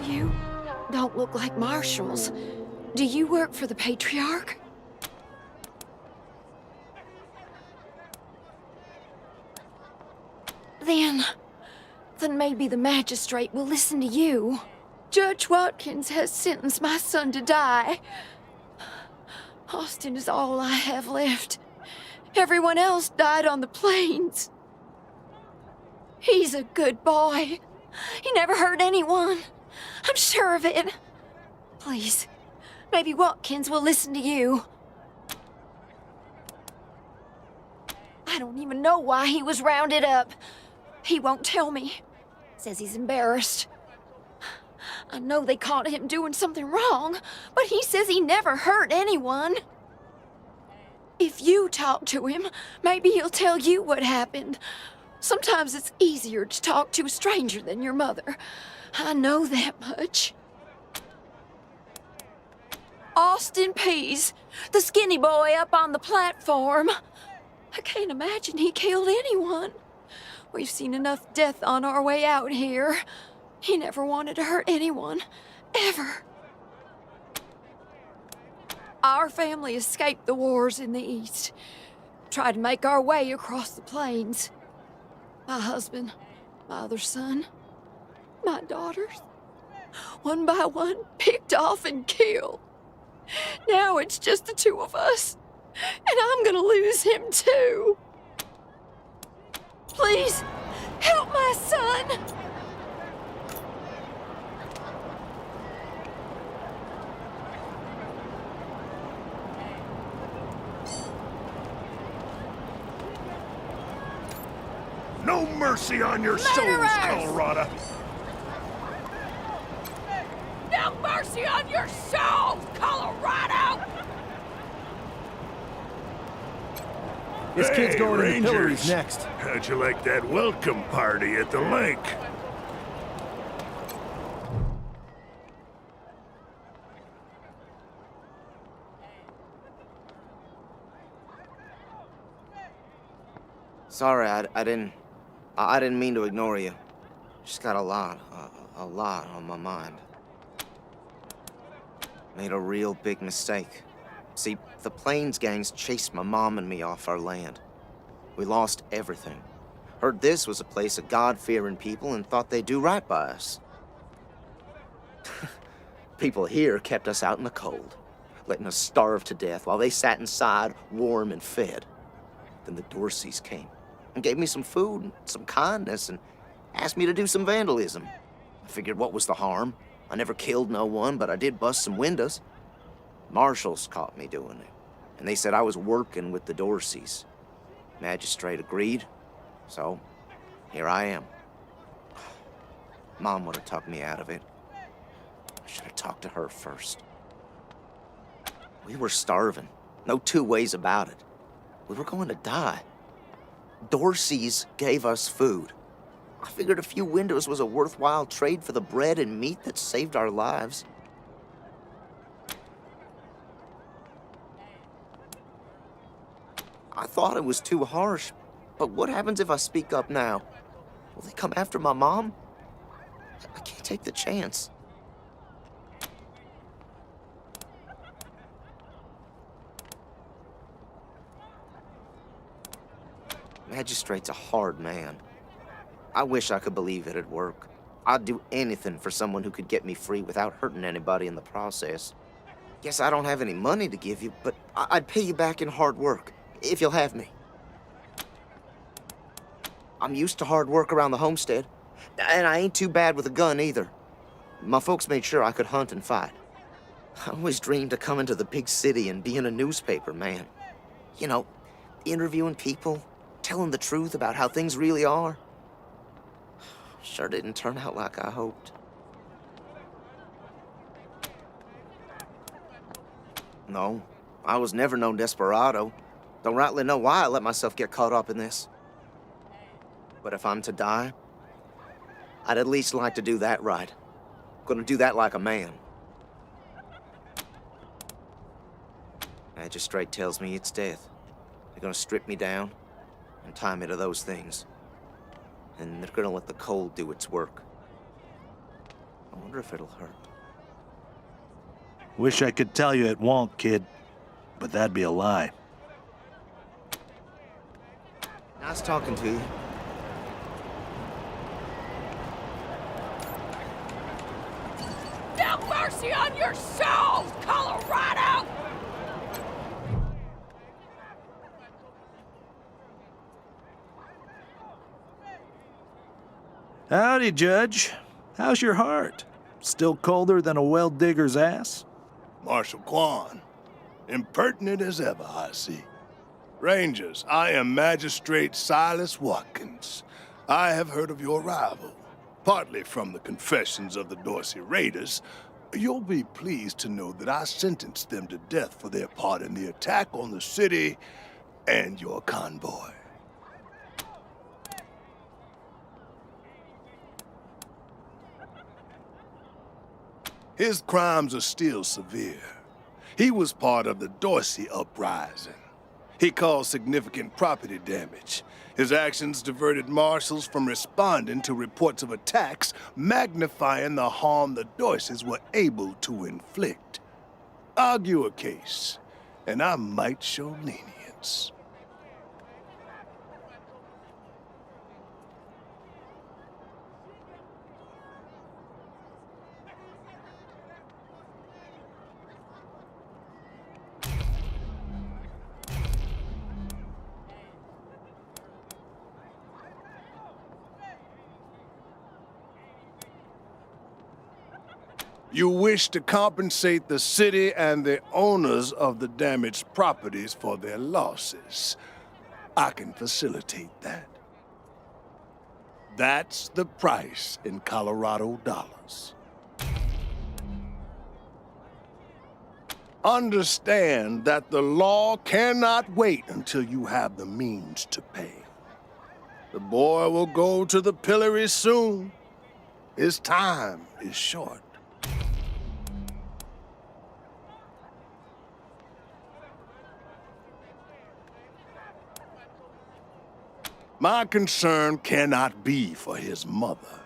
You don't look like marshals. Do you work for the Patriarch? Then maybe the magistrate will listen to you. Judge Watkins has sentenced my son to die. Austin is all I have left. Everyone else died on the plains. He's a good boy. He never hurt anyone. I'm sure of it. Please, maybe Watkins will listen to you. I don't even know why he was rounded up. He won't tell me. Says he's embarrassed. I know they caught him doing something wrong, but he says he never hurt anyone. If you talk to him, maybe he'll tell you what happened. Sometimes it's easier to talk to a stranger than your mother. I know that much. Austin Pease, the skinny boy up on the platform. I can't imagine he killed anyone. We've seen enough death on our way out here. He never wanted to hurt anyone, ever. Our family escaped the wars in the East. Tried to make our way across the plains. My husband, my other son, my daughters, one by one, picked off and killed. Now it's just the two of us, and I'm gonna lose him too. Please, help my son! No mercy on your souls, Colorado! No mercy on your souls, Colorado! This kid's going to the pillories next. How'd you like that welcome party at the lake? Sorry, I didn't mean to ignore you. Just got a lot on my mind. Made a real big mistake. See, the Plains gangs chased my mom and me off our land. We lost everything. Heard this was a place of God-fearing people and thought they'd do right by us. People here kept us out in the cold, letting us starve to death while they sat inside, warm and fed. Then the Dorseys came and gave me some food and some kindness and asked me to do some vandalism. I figured, what was the harm? I never killed no one, but I did bust some windows. Marshals caught me doing it, and they said I was working with the Dorseys. Magistrate agreed, so here I am. Mom would have talked me out of it. I should have talked to her first. We were starving, no two ways about it. We were going to die. Dorseys gave us food. I figured a few windows was a worthwhile trade for the bread and meat that saved our lives. I thought it was too harsh, but what happens if I speak up now? Will they come after my mom? I can't take the chance. Magistrate's a hard man. I wish I could believe it'd work. I'd do anything for someone who could get me free without hurting anybody in the process. Guess I don't have any money to give you, but I'd pay you back in hard work, if you'll have me. I'm used to hard work around the homestead, and I ain't too bad with a gun either. My folks made sure I could hunt and fight. I always dreamed of coming to the big city and being a newspaper man. You know, interviewing people, telling the truth about how things really are. Sure didn't turn out like I hoped. No, I was never no desperado. Don't rightly know why I let myself get caught up in this. But if I'm to die, I'd at least like to do that right. Gonna do that like a man. Magistrate tells me it's death. They're gonna strip me down and tie me to those things. And they're gonna let the cold do its work. I wonder if it'll hurt. Wish I could tell you it won't, kid. But that'd be a lie. Nice talking to you. No mercy on your souls, Colorado! Howdy, Judge. How's your heart? Still colder than a well digger's ass? Marshal Quan, impertinent as ever, I see. Rangers, I am Magistrate Silas Watkins. I have heard of your arrival, partly from the confessions of the Dorsey Raiders. You'll be pleased to know that I sentenced them to death for their part in the attack on the city and your convoy. His crimes are still severe. He was part of the Dorsey uprising. He caused significant property damage. His actions diverted marshals from responding to reports of attacks, magnifying the harm the Dorseys were able to inflict. Argue a case, and I might show lenience. You wish to compensate the city and the owners of the damaged properties for their losses. I can facilitate that. That's the price in Colorado dollars. Understand that the law cannot wait until you have the means to pay. The boy will go to the pillory soon. His time is short. My concern cannot be for his mother.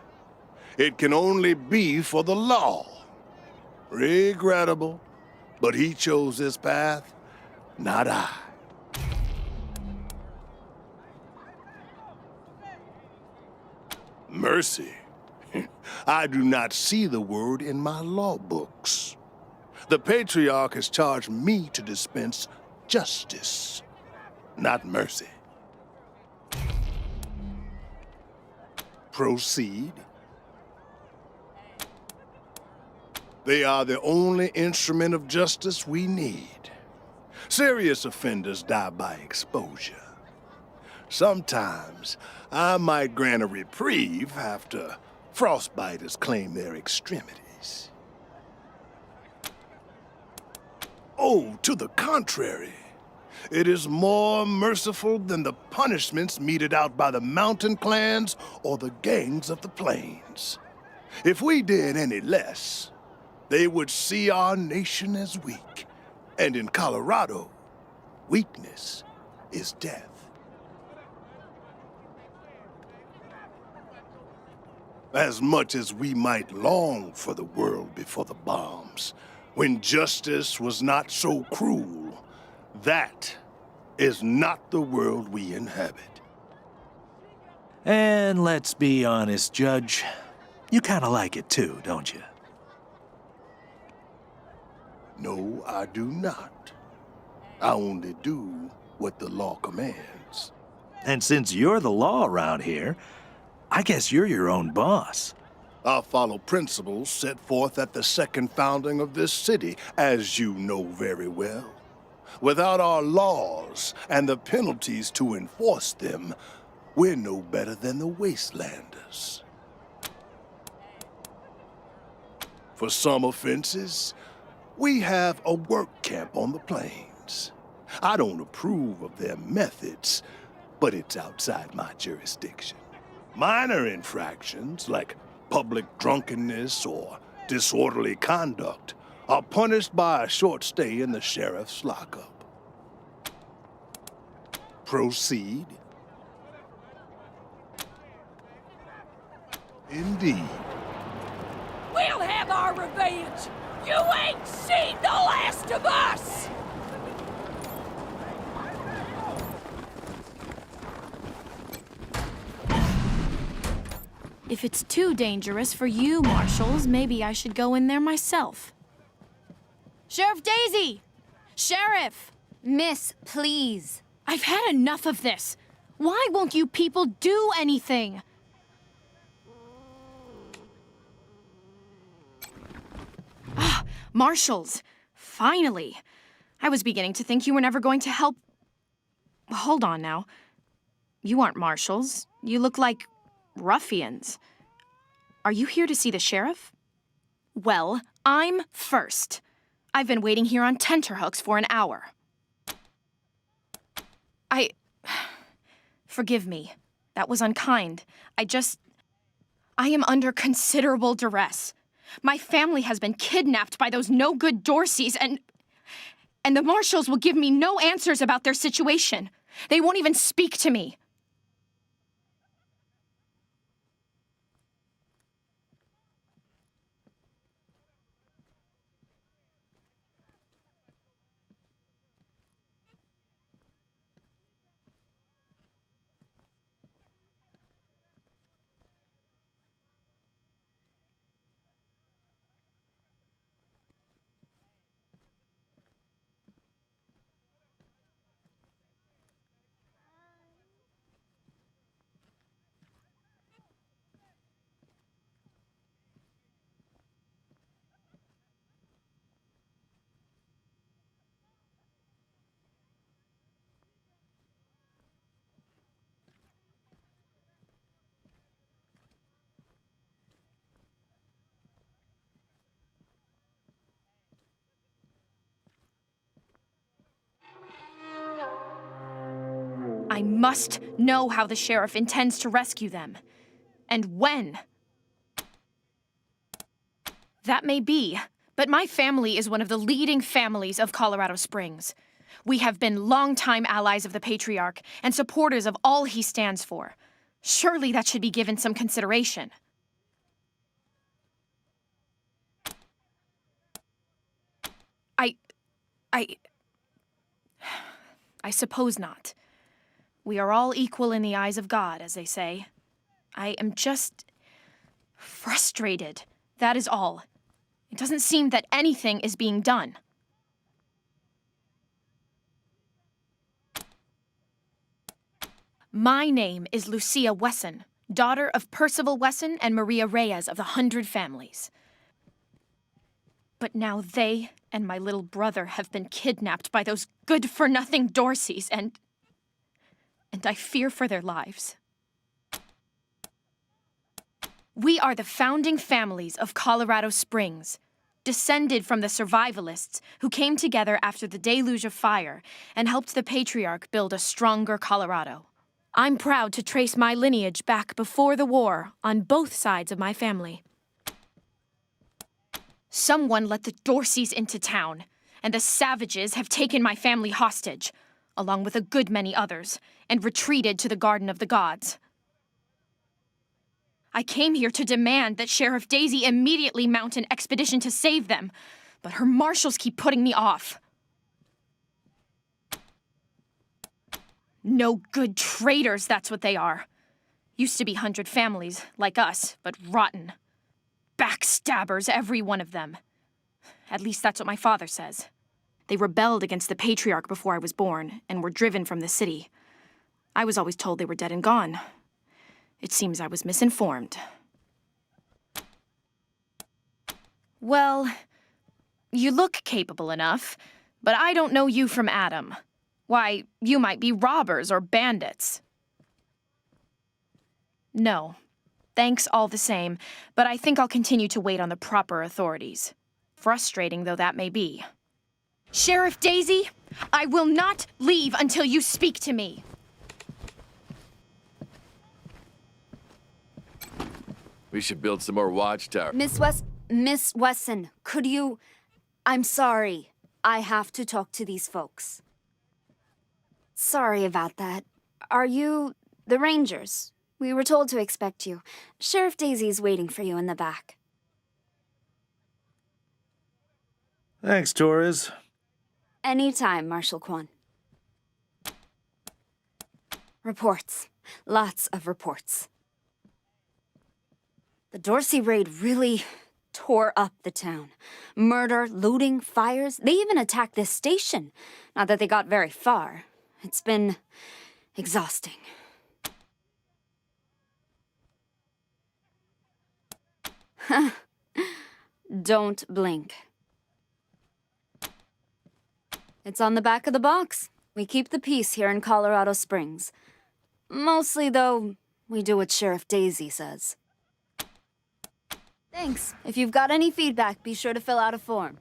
It can only be for the law. Regrettable, but he chose this path, not I. Mercy. I do not see the word in my law books. The Patriarch has charged me to dispense justice, not mercy. Proceed. They are the only instrument of justice we need. Serious offenders die by exposure. Sometimes I might grant a reprieve after frostbiters claim their extremities. Oh, to the contrary. It is more merciful than the punishments meted out by the mountain clans or the gangs of the plains. If we did any less, they would see our nation as weak. And in Colorado, weakness is death. As much as we might long for the world before the bombs, when justice was not so cruel, that is not the world we inhabit. And let's be honest, Judge. You kinda like it too, don't you? No, I do not. I only do what the law commands. And since you're the law around here, I guess you're your own boss. I follow principles set forth at the second founding of this city, as you know very well. Without our laws and the penalties to enforce them, we're no better than the Wastelanders. For some offenses, we have a work camp on the plains. I don't approve of their methods, but it's outside my jurisdiction. Minor infractions, like public drunkenness or disorderly conduct, are punished by a short stay in the sheriff's lockup. Proceed. Indeed. We'll have our revenge! You ain't seen the last of us! If it's too dangerous for you, Marshals, maybe I should go in there myself. Sheriff Daisy! Sheriff! Miss, please. I've had enough of this. Why won't you people do anything? Ah, Marshals! Finally! I was beginning to think you were never going to help. Hold on now. You aren't Marshals. You look like ruffians. Are you here to see the sheriff? Well, I'm first. I've been waiting here on tenterhooks for an hour. Forgive me. That was unkind. I am under considerable duress. My family has been kidnapped by those no-good Dorseys, and the Marshals will give me no answers about their situation. They won't even speak to me. I must know how the sheriff intends to rescue them. And when. That may be, but my family is one of the leading families of Colorado Springs. We have been longtime allies of the Patriarch and supporters of all he stands for. Surely that should be given some consideration. I suppose not. We are all equal in the eyes of God, as they say. I am just frustrated. That is all. It doesn't seem that anything is being done. My name is Lucia Wesson, daughter of Percival Wesson and Maria Reyes of the 100 Families. But now they and my little brother have been kidnapped by those good-for-nothing Dorseys, and I fear for their lives. We are the founding families of Colorado Springs, descended from the survivalists who came together after the deluge of fire and helped the Patriarch build a stronger Colorado. I'm proud to trace my lineage back before the war on both sides of my family. Someone let the Dorseys into town, and the savages have taken my family hostage, along with a good many others, and retreated to the Garden of the Gods. I came here to demand that Sheriff Daisy immediately mount an expedition to save them, but her marshals keep putting me off. No good traitors, that's what they are. Used to be 100 families, like us, but rotten. Backstabbers, every one of them. At least that's what my father says. They rebelled against the Patriarch before I was born, and were driven from the city. I was always told they were dead and gone. It seems I was misinformed. Well, you look capable enough, but I don't know you from Adam. Why, you might be robbers or bandits. No. Thanks all the same, but I think I'll continue to wait on the proper authorities. Frustrating though that may be. Sheriff Daisy, I will not leave until you speak to me. We should build some more watchtowers. Miss Wesson, could you... I'm sorry. I have to talk to these folks. Sorry about that. Are you the Rangers? We were told to expect you. Sheriff Daisy's waiting for you in the back. Thanks, Torres. Anytime, Marshal Kwan. Reports. Lots of reports. The Dorsey raid really tore up the town. Murder, looting, fires. They even attacked this station. Not that they got very far. It's been exhausting. Don't blink. It's on the back of the box. We keep the peace here in Colorado Springs. Mostly, though, we do what Sheriff Daisy says. Thanks. If you've got any feedback, be sure to fill out a form.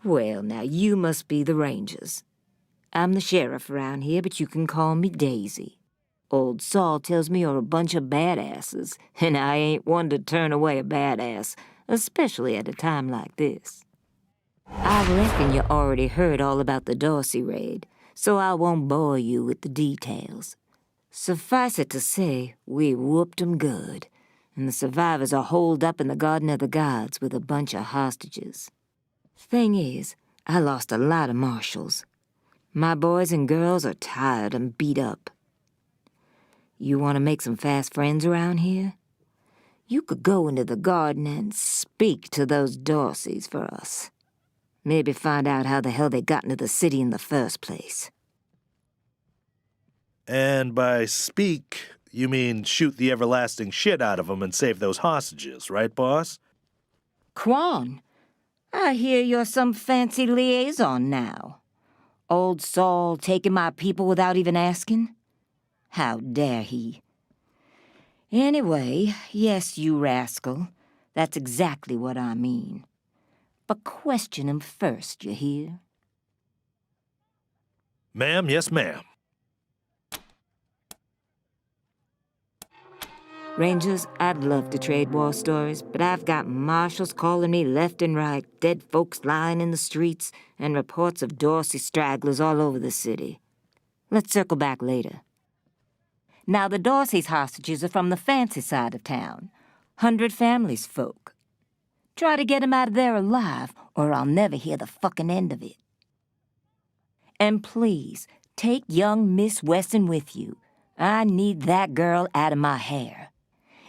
Well, now you must be the Rangers. I'm the sheriff around here, but you can call me Daisy. Old Saul tells me you're a bunch of badasses, and I ain't one to turn away a badass, especially at a time like this. I reckon you already heard all about the Dorsey raid, so I won't bore you with the details. Suffice it to say, we whooped 'em good, and the survivors are holed up in the Garden of the Gods with a bunch of hostages. Thing is, I lost a lot of marshals. My boys and girls are tired and beat up. You want to make some fast friends around here? You could go into the garden and speak to those Dorseys for us. Maybe find out how the hell they got into the city in the first place. And by speak, you mean shoot the everlasting shit out of them and save those hostages, right, boss? Quan, I hear you're some fancy liaison now. Old Saul taking my people without even asking? How dare he? Anyway, yes, you rascal. That's exactly what I mean. But question him first, you hear? Ma'am, yes, ma'am. Rangers, I'd love to trade war stories, but I've got marshals calling me left and right, dead folks lying in the streets, and reports of Dorsey stragglers all over the city. Let's circle back later. Now, the Dorsey's hostages are from the fancy side of town. 100 Families folk. Try to get 'em out of there alive, or I'll never hear the fucking end of it. And please, take young Miss Weston with you. I need that girl out of my hair.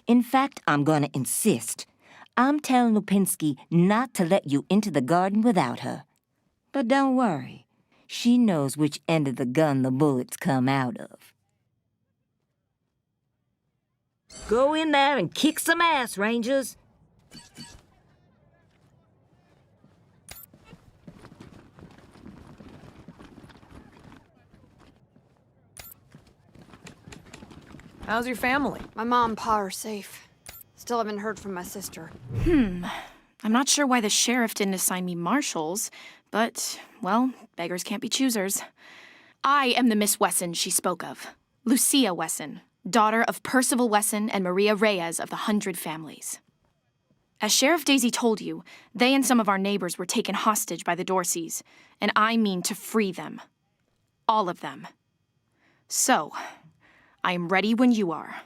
In fact, I'm gonna insist. I'm telling Lupinski not to let you into the garden without her. But don't worry. She knows which end of the gun the bullets come out of. Go in there and kick some ass, Rangers. How's your family? My mom and pa are safe. Still haven't heard from my sister. I'm not sure why the sheriff didn't assign me marshals, but, well, beggars can't be choosers. I am the Miss Wesson she spoke of. Lucia Wesson, daughter of Percival Wesson and Maria Reyes of the 100 Families. As Sheriff Daisy told you, they and some of our neighbors were taken hostage by the Dorseys, and I mean to free them. All of them. So, I am ready when you are.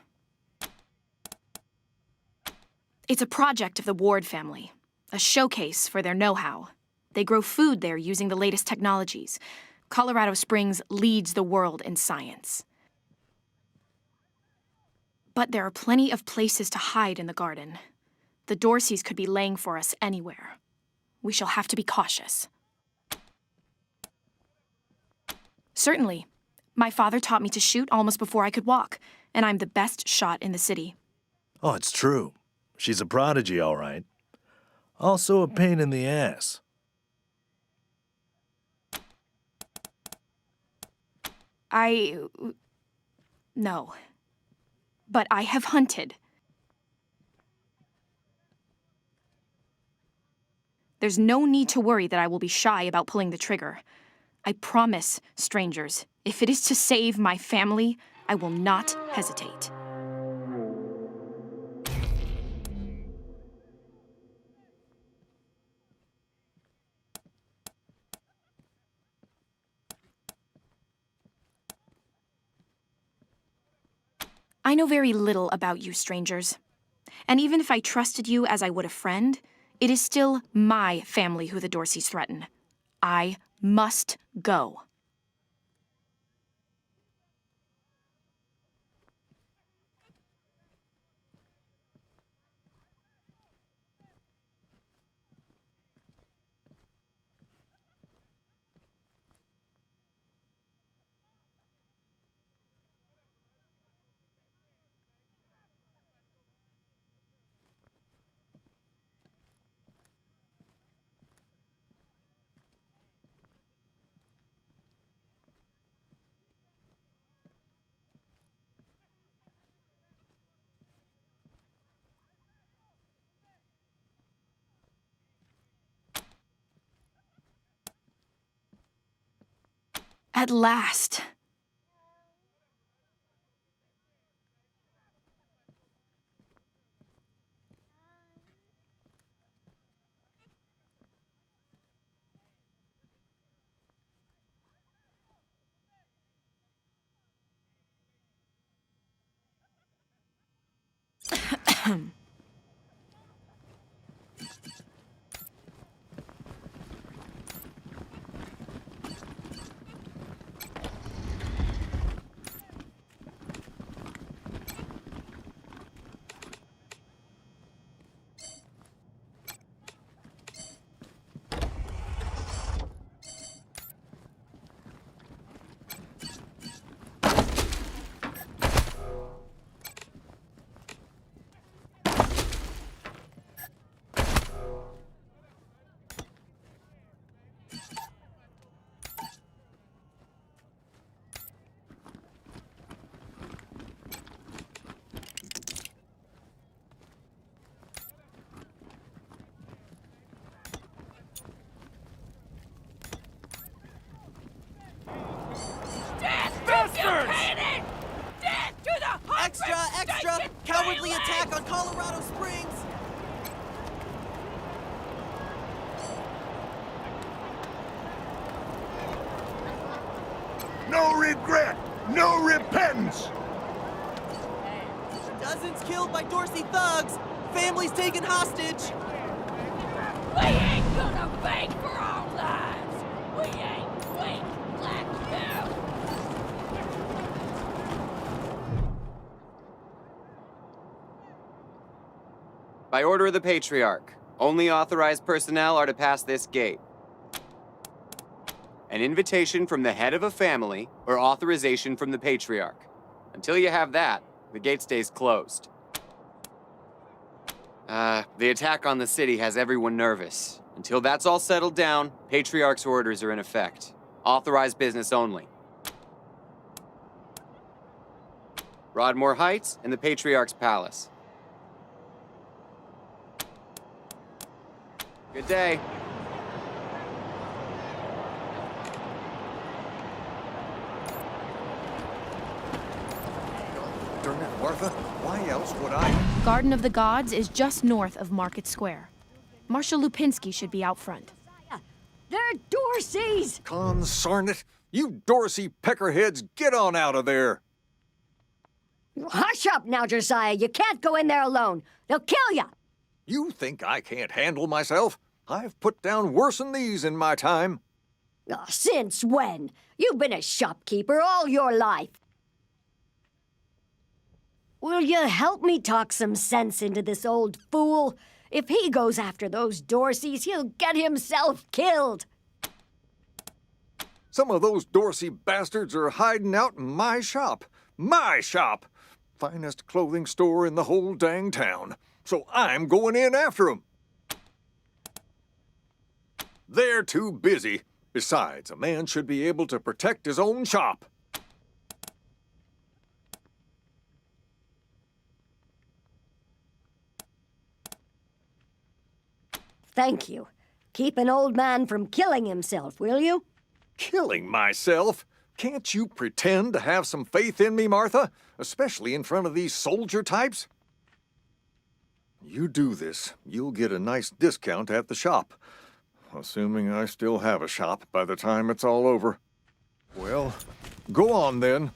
It's a project of the Ward family, a showcase for their know-how. They grow food there using the latest technologies. Colorado Springs leads the world in science. But there are plenty of places to hide in the garden. The Dorseys could be laying for us anywhere. We shall have to be cautious. Certainly. My father taught me to shoot almost before I could walk, and I'm the best shot in the city. Oh, it's true. She's a prodigy, all right. Also a pain in the ass. No. But I have hunted. There's no need to worry that I will be shy about pulling the trigger. I promise, strangers, if it is to save my family, I will not hesitate. I know very little about you, strangers. And even if I trusted you as I would a friend, it is still my family who the Dorseys threaten. I must go. At last. Extra! Cowardly attack on Colorado Springs! No regret, no repentance. Dozens killed by Dorsey thugs! Families taken hostage! We ain't gonna beg for our lives! We ain't weak like you! By order of the Patriarch, only authorized personnel are to pass this gate. An invitation from the head of a family or authorization from the Patriarch. Until you have that, the gate stays closed. The attack on the city has everyone nervous. Until that's all settled down, Patriarch's orders are in effect. Authorized business only. Broadmoor Heights and the Patriarch's Palace. Good day. Darn it, Martha. Why else would I? Garden of the Gods is just north of Market Square. Marshal Lupinski should be out front. They're Dorseys! Consarn it! You Dorsey peckerheads, get on out of there! Hush up now, Josiah. You can't go in there alone. They'll kill you. You think I can't handle myself? I've put down worse than these in my time. Oh, since when? You've been a shopkeeper all your life. Will you help me talk some sense into this old fool? If he goes after those Dorseys, he'll get himself killed. Some of those Dorsey bastards are hiding out in my shop. My shop! Finest clothing store in the whole dang town. So I'm going in after 'em. They're too busy. Besides, a man should be able to protect his own shop. Thank you. Keep an old man from killing himself, will you? Killing myself? Can't you pretend to have some faith in me, Martha? Especially in front of these soldier types? You do this, you'll get a nice discount at the shop. Assuming I still have a shop by the time it's all over. Well, go on then.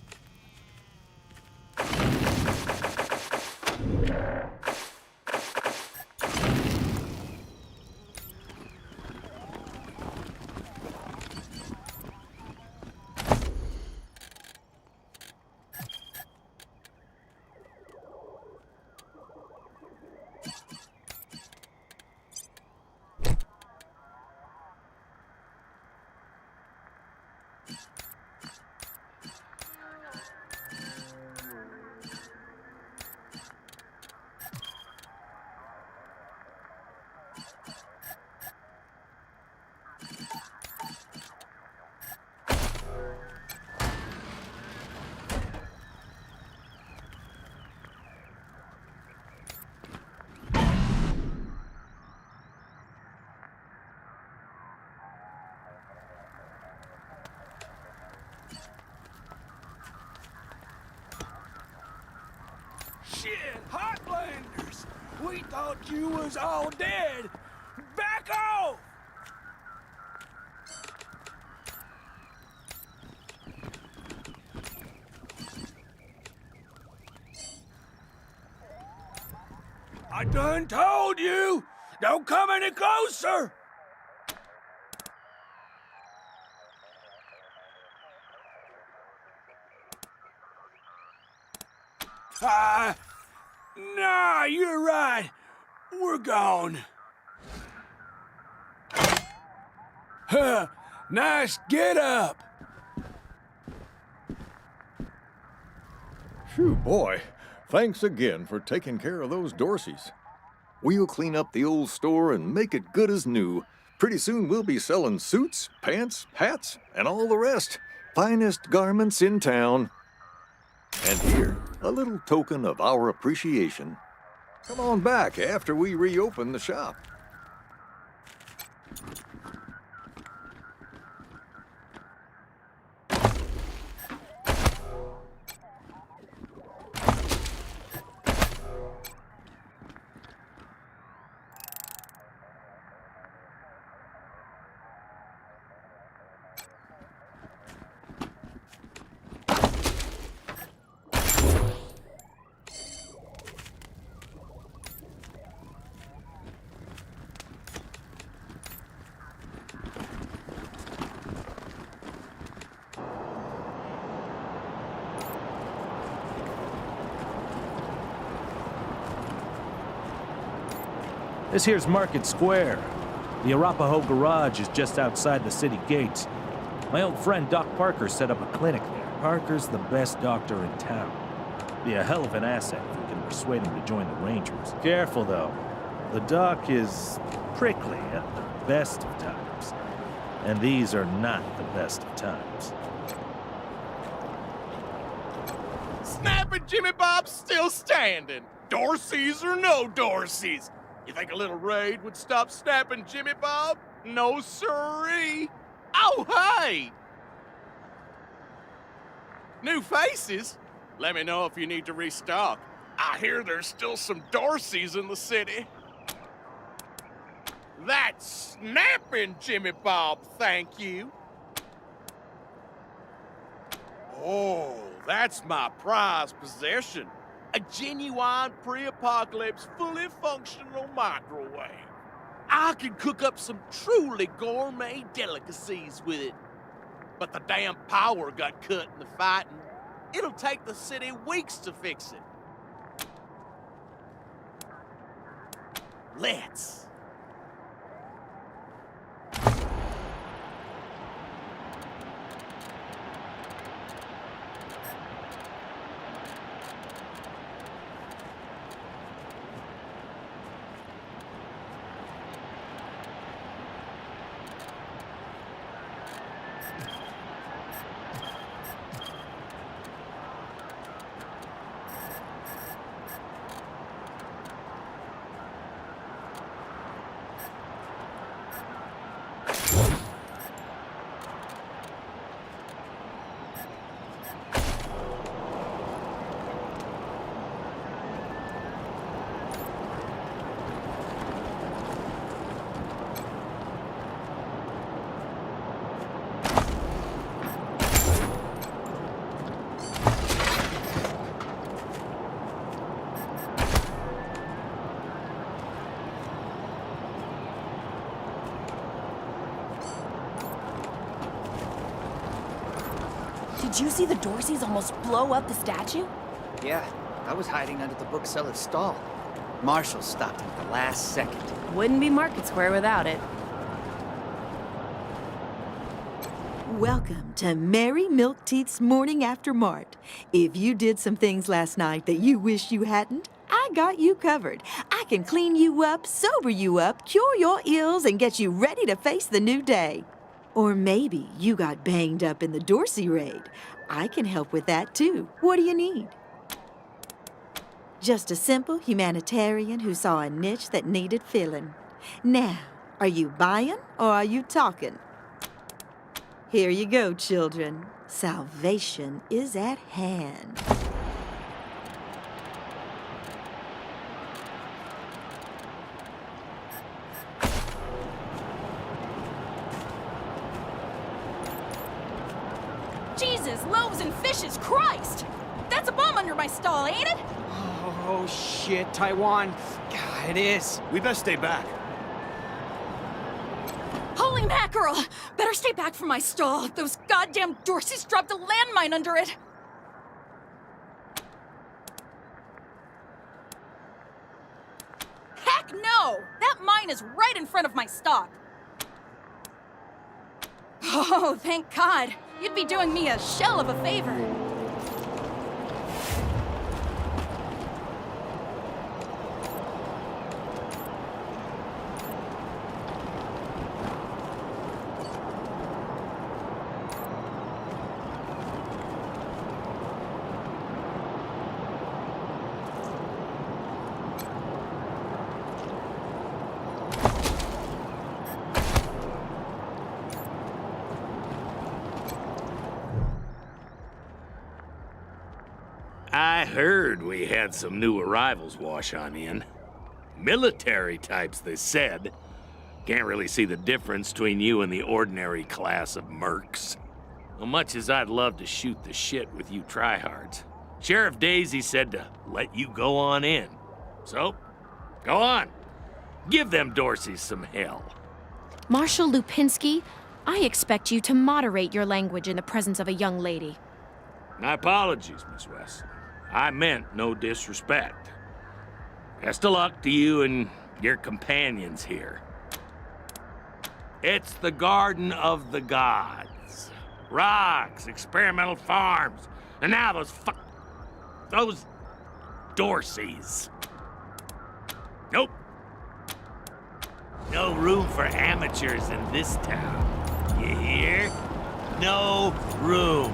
Shit, Heartlanders! We thought you was all dead! Back off! I done told you! Don't come any closer! Nah, you're right. We're gone. Huh, nice get up. Phew, boy. Thanks again for taking care of those Dorseys. We'll clean up the old store and make it good as new. Pretty soon we'll be selling suits, pants, hats, and all the rest. Finest garments in town. And here, a little token of our appreciation. Come on back after we reopen the shop. This here's Market Square. The Arapahoe Garage is just outside the city gates. My old friend Doc Parker set up a clinic there. Parker's the best doctor in town. Be a hell of an asset if we can persuade him to join the Rangers. Careful, though. The Doc is prickly at the best of times. And these are not the best of times. Snap and Jimmy Bob's still standing. Dorseys or no Dorseys. You think a little raid would stop Snap and Jimmy Bob? No siree. Oh, hey! New faces? Let me know if you need to restock. I hear there's still some Dorseys in the city. That's snapping, Jimmy Bob, thank you. Oh, that's my prized possession. A genuine pre-apocalypse, fully functional microwave. I can cook up some truly gourmet delicacies with it. But the damn power got cut in the fighting. It'll take the city weeks to fix it. Let's. Did you see the Dorseys almost blow up the statue? Yeah, I was hiding under the bookseller's stall. Marshall stopped him at the last second. Wouldn't be Market Square without it. Welcome to Mary Milkteeth's Morning After Mart. If you did some things last night that you wish you hadn't, I got you covered. I can clean you up, sober you up, cure your ills, and get you ready to face the new day. Or maybe you got banged up in the Dorsey raid. I can help with that too. What do you need? Just a simple humanitarian who saw a niche that needed filling. Now, are you buying or are you talking? Here you go, children. Salvation is at hand. Jesus, loaves and fishes, Christ! That's a bomb under my stall, ain't it? Oh, shit, Taiwan. God, it is. We best stay back. Holy mackerel! Better stay back from my stall. Those goddamn Dorseys dropped a landmine under it. Heck no! That mine is right in front of my stock. Oh, thank God. You'd be doing me a shell of a favor. I heard we had some new arrivals wash on in. Military types, they said. Can't really see the difference between you and the ordinary class of mercs. As much as I'd love to shoot the shit with you tryhards, Sheriff Daisy said to let you go on in. So, go on. Give them Dorseys some hell. Marshal Lupinski, I expect you to moderate your language in the presence of a young lady. My apologies, Miss West. I meant no disrespect. Best of luck to you and your companions here. It's the Garden of the Gods. Rocks, experimental farms, and now those Dorseys. Nope. No room for amateurs in this town. You hear? No room.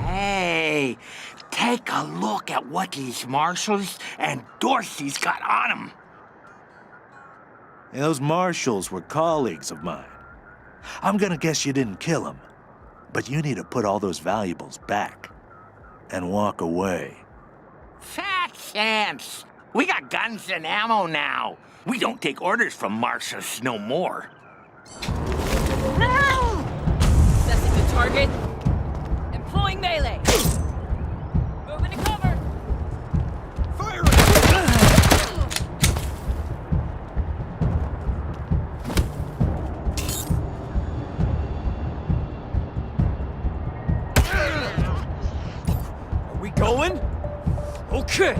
Hey, take a look at what these marshals and Dorseys got on them. Those marshals were colleagues of mine. I'm gonna guess you didn't kill them, but you need to put all those valuables back and walk away. Fat chance. We got guns and ammo now. We don't take orders from marshals no more. No! Assessing the target. Employing melee. Moving to cover. Fire! Are we going? Okay.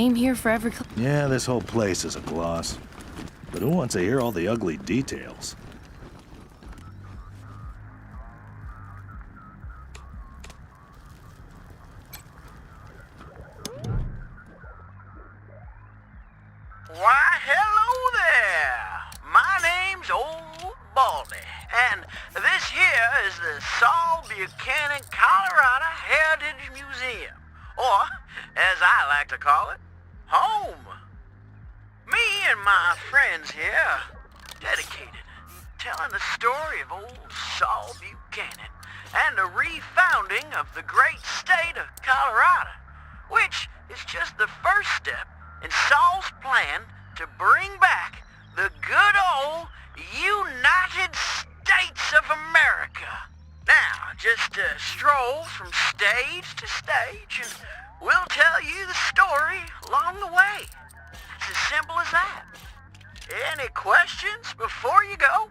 came here for every... Yeah, this whole place is a gloss. But who wants to hear all the ugly details? Why, hello there! My name's Old Baldy, and this here is the Saul Buchanan, Colorado Heritage Museum, or, as I like to call it, home. Me and my friends here are dedicated, telling the story of old Saul Buchanan and the refounding of the great state of Colorado, which is just the first step in Saul's plan to bring back the good old United States of America. Now, just stroll from stage to stage and we'll tell you the story along the way. It's as simple as that. Any questions before you go?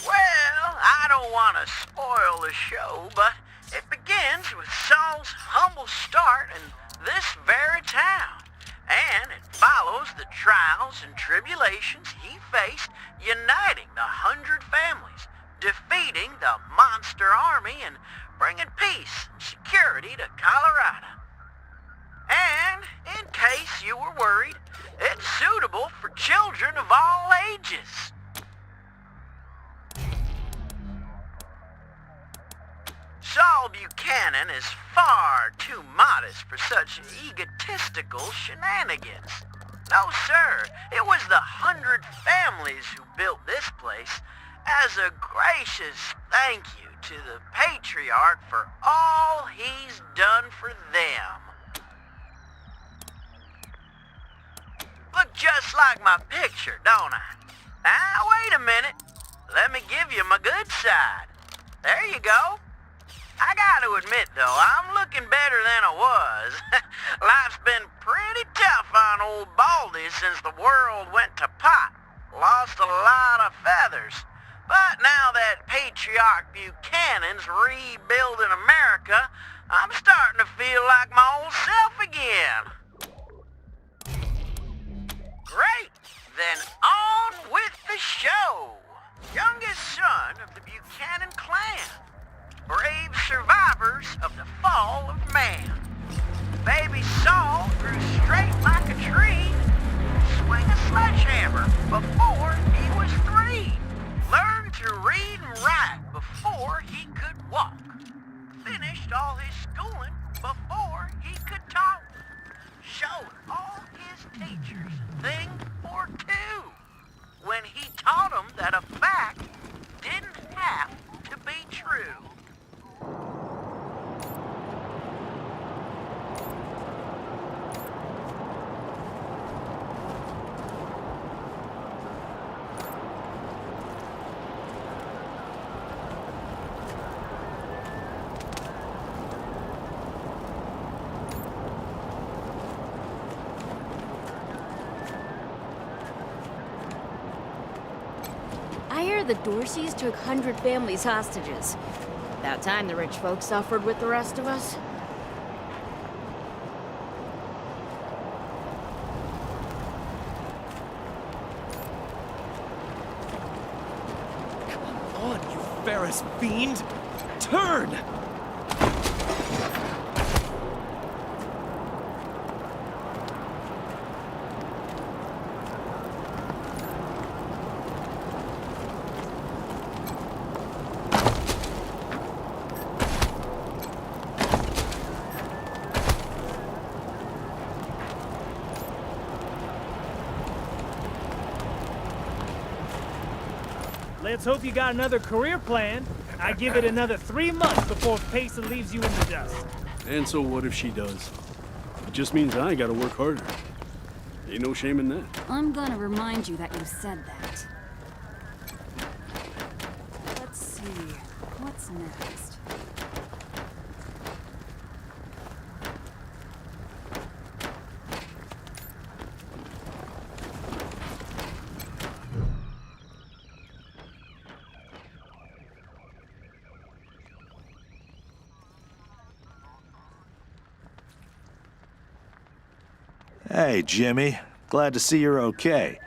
Well, I don't want to spoil the show, but it begins with Saul's humble start in this very town, and it follows the trials and tribulations he faced uniting the 100 families, defeating the monster army, and bringing peace and security to Colorado. And, in case you were worried, it's suitable for children of all ages. Saul Buchanan is far too modest for such egotistical shenanigans. No, sir, it was the 100 families who built this place as a gracious thank you to the patriarch for all he's done for them. Look just like my picture, don't I? Now, wait a minute. Let me give you my good side. There you go. I gotta admit, though, I'm looking better than I was. Life's been pretty tough on old Baldy since the world went to pot. Lost a lot of feathers. But now that Patriarch Buchanan's rebuilding America, I'm starting to feel like my old self again. Great! Then on with the show. Youngest son of the Buchanan clan. Brave survivors of the fall of man. Baby Saul grew straight like a tree, swing a sledgehammer before he was 3. Learned to read and write before he could walk. Finished all his schooling before he could talk. Showed all his teachers a thing or two when he taught them that a fact didn't have to be true. I hear the Dorseys took 100 families hostages. About time the rich folks suffered with the rest of us. Come on, you Ferris fiend! Turn! Let's hope you got another career plan. I give it another 3 months before Payson leaves you in the dust. And so what if she does? It just means I gotta work harder. Ain't no shame in that. I'm gonna remind you that you said that. Let's see. What's next? Hey, Jimmy. Glad to see you're okay.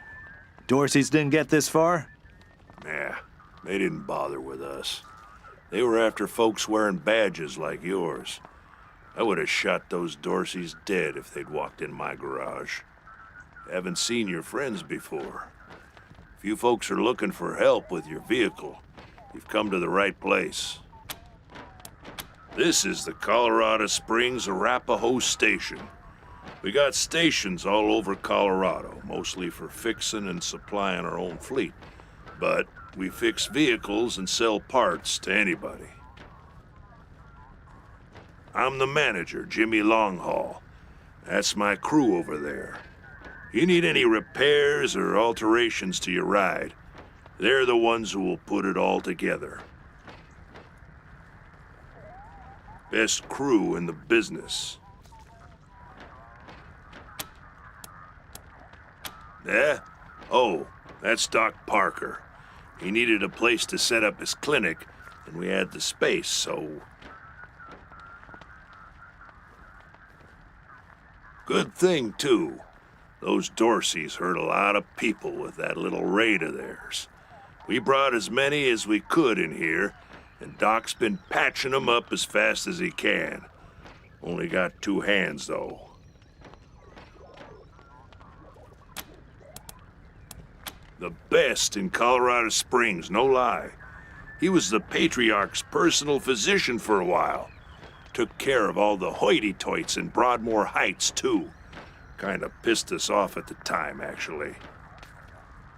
Dorsey's didn't get this far? Nah, they didn't bother with us. They were after folks wearing badges like yours. I would have shot those Dorseys dead if they'd walked in my garage. Haven't seen your friends before. If you folks are looking for help with your vehicle, you've come to the right place. This is the Colorado Springs Arapahoe Station. We got stations all over Colorado, mostly for fixing and supplying our own fleet. But we fix vehicles and sell parts to anybody. I'm the manager, Jimmy Longhaul. That's my crew over there. You need any repairs or alterations to your ride, they're the ones who will put it all together. Best crew in the business. Yeah? Oh, that's Doc Parker. He needed a place to set up his clinic, and we had the space, so... Good thing, too. Those Dorseys hurt a lot of people with that little raid of theirs. We brought as many as we could in here, and Doc's been patching them up as fast as he can. Only got 2 hands, though. The best in Colorado Springs, no lie. He was the Patriarch's personal physician for a while. Took care of all the hoity-toits in Broadmoor Heights, too. Kinda pissed us off at the time, actually.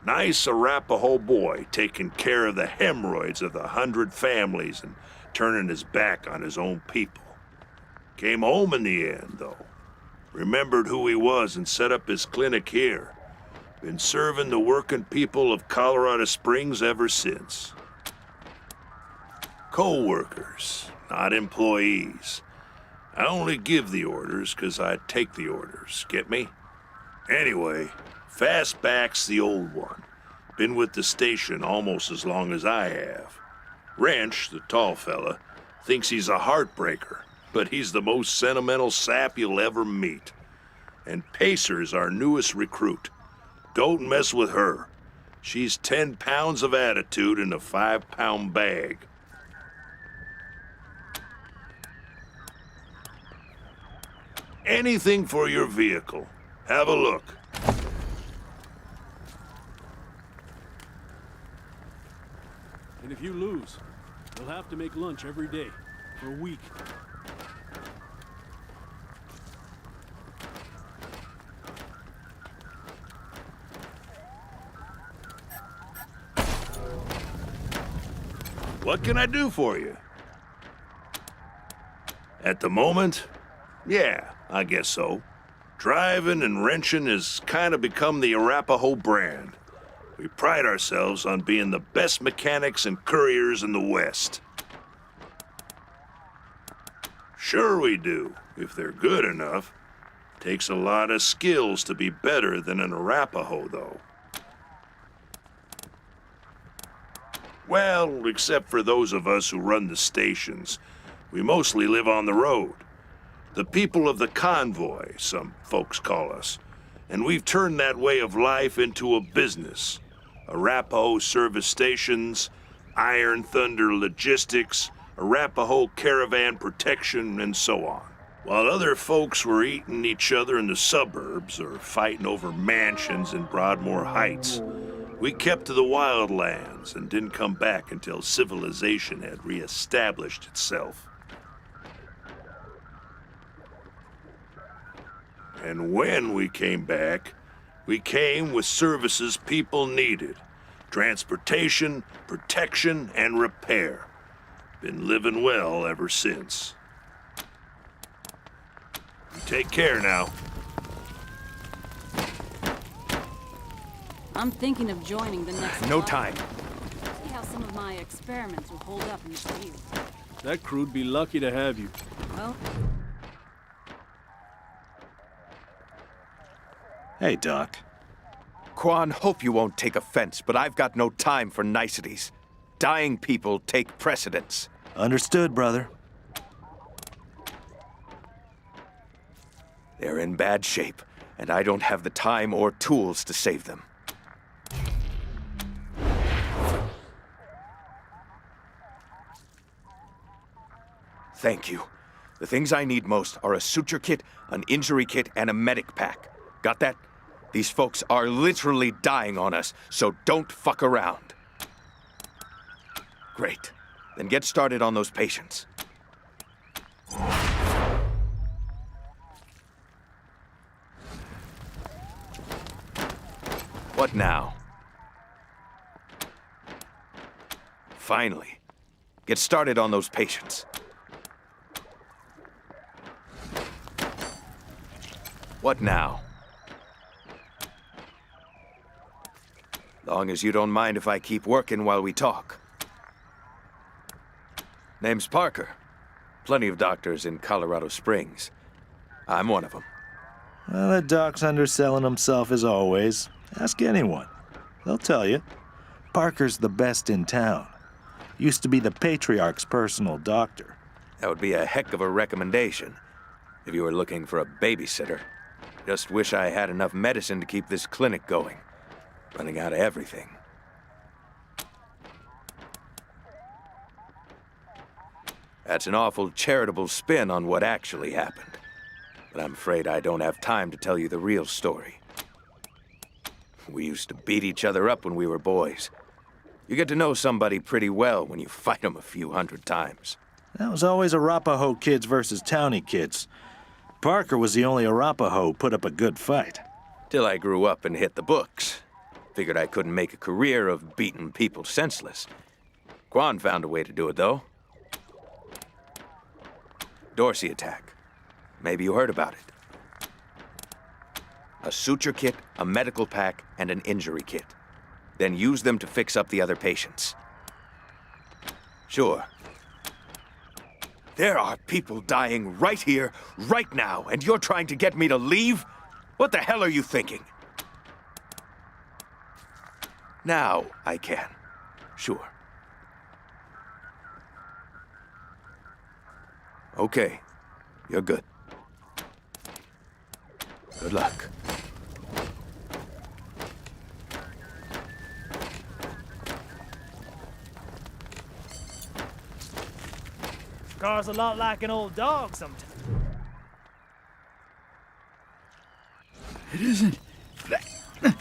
Nice Arapahoe boy, taking care of the hemorrhoids of the 100 families and turning his back on his own people. Came home in the end, though. Remembered who he was and set up his clinic here. Been serving the working people of Colorado Springs ever since. Co-workers, not employees. I only give the orders 'cause I take the orders, get me? Anyway, Fastback's the old one. Been with the station almost as long as I have. Wrench, the tall fella, thinks he's a heartbreaker, but he's the most sentimental sap you'll ever meet. And Pacer's our newest recruit. Don't mess with her. She's 10 pounds of attitude in a 5-pound bag. Anything for your vehicle. Have a look. And if you lose, you'll have to make lunch every day for a week. What can I do for you? At the moment, yeah, I guess so. Driving and wrenching has kind of become the Arapahoe brand. We pride ourselves on being the best mechanics and couriers in the West. Sure we do, if they're good enough. Takes a lot of skills to be better than an Arapahoe, though. Well, except for those of us who run the stations, we mostly live on the road. The people of the convoy, some folks call us. And we've turned that way of life into a business. Arapahoe service stations, Iron Thunder logistics, Arapahoe caravan protection, and so on. While other folks were eating each other in the suburbs or fighting over mansions in Broadmoor Heights, we kept to the wildlands and didn't come back until civilization had reestablished itself. And when we came back, we came with services people needed. Transportation, protection, and repair. Been living well ever since. You take care now. I'm thinking of joining the next No block. time. See how some of my experiments will hold up in this field. That crew'd be lucky to have you. Well, Hey, Doc. Quan, hope you won't take offense, but I've got no time for niceties. Dying people take precedence. Understood, brother. They're in bad shape, and I don't have the time or tools to save them. Thank you. The things I need most are a suture kit, an injury kit, and a medic pack. Got that? These folks are literally dying on us, so don't fuck around. Great. Then get started on those patients. What now? Finally. Get started on those patients. What now? Long as you don't mind if I keep working while we talk. Name's Parker. Plenty of doctors in Colorado Springs. I'm one of them. Well, the doc's underselling himself as always. Ask anyone. They'll tell you. Parker's the best in town. Used to be the Patriarch's personal doctor. That would be a heck of a recommendation if you were looking for a babysitter. Just wish I had enough medicine to keep this clinic going. Running out of everything. That's an awful charitable spin on what actually happened. But I'm afraid I don't have time to tell you the real story. We used to beat each other up when we were boys. You get to know somebody pretty well when you fight them a few hundred times. That was always Arapaho kids versus townie kids. Parker was the only Arapaho who put up a good fight. Till I grew up and hit the books. Figured I couldn't make a career of beating people senseless. Quan found a way to do it, though. Dorsey attack. Maybe you heard about it. A suture kit, a medical pack, and an injury kit. Then use them to fix up the other patients. Sure. There are people dying right here, right now, and you're trying to get me to leave? What the hell are you thinking? Now I can. Sure. Okay. You're good. Good luck. Car's a lot like an old dog sometimes. It isn't.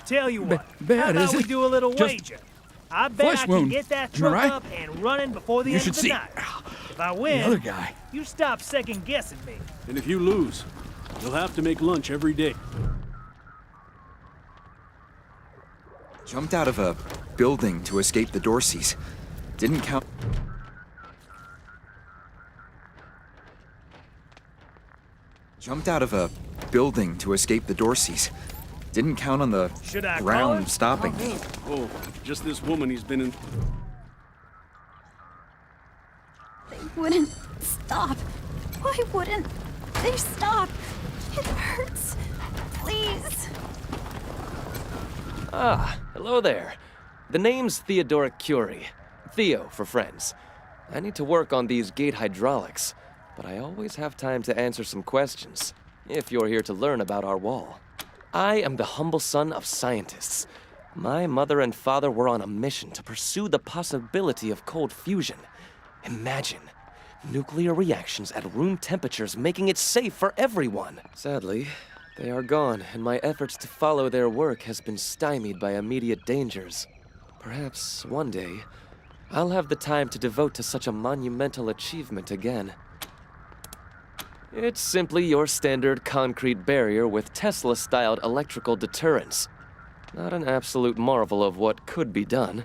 Tell you what, bad, how is about we it? do a little Just wager? I bet flesh I can wound. get that Am I truck right? up and running before the You end should of the see. night. If I win, The other guy. you stop second guessing me. And if you lose, you'll have to make lunch every day. Jumped out of a building to escape the Dorseys. Didn't count. Jumped out of a building to escape the Dorseys. Didn't count on the Should I call ground it? stopping me. Oh, just this woman he's been in. They wouldn't stop. Why wouldn't they stop? It hurts. Please. Ah, hello there. The name's Theodoric Curie. Theo for friends. I need to work on these gate hydraulics, but I always have time to answer some questions, if you're here to learn about our wall. I am the humble son of scientists. My mother and father were on a mission to pursue the possibility of cold fusion. Imagine nuclear reactions at room temperatures making it safe for everyone. Sadly, they are gone, and my efforts to follow their work has been stymied by immediate dangers. Perhaps one day, I'll have the time to devote to such a monumental achievement again. It's simply your standard concrete barrier with Tesla-styled electrical deterrence. Not an absolute marvel of what could be done,